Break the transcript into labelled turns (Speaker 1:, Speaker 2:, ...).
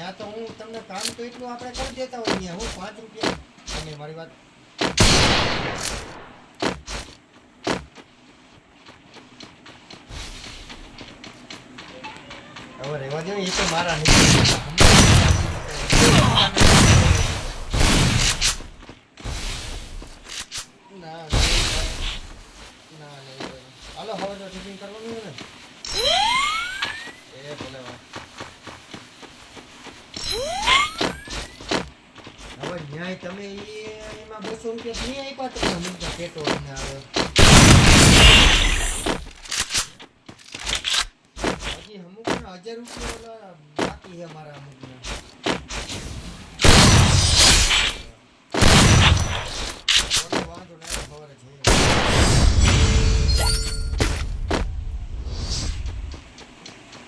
Speaker 1: ત્યાં તો હું તમને કામ તો એટલું આપણે કરી દેતા હોય ત્યાં હું 5 રૂપિયા તમે મારી વાત હવે રહેવા દો એ તો મારા ના હાલો હવે તો ટિફિન કરવાનું ને એ ભલે હવે ન્યાય તમે એમાં 200 રૂપિયા નહીં આપ્યા તમને મુદ્દા પેટ્રોલ ને આવે હજી અમુક 1000 રૂપિયા બાકી છે મારા અમુક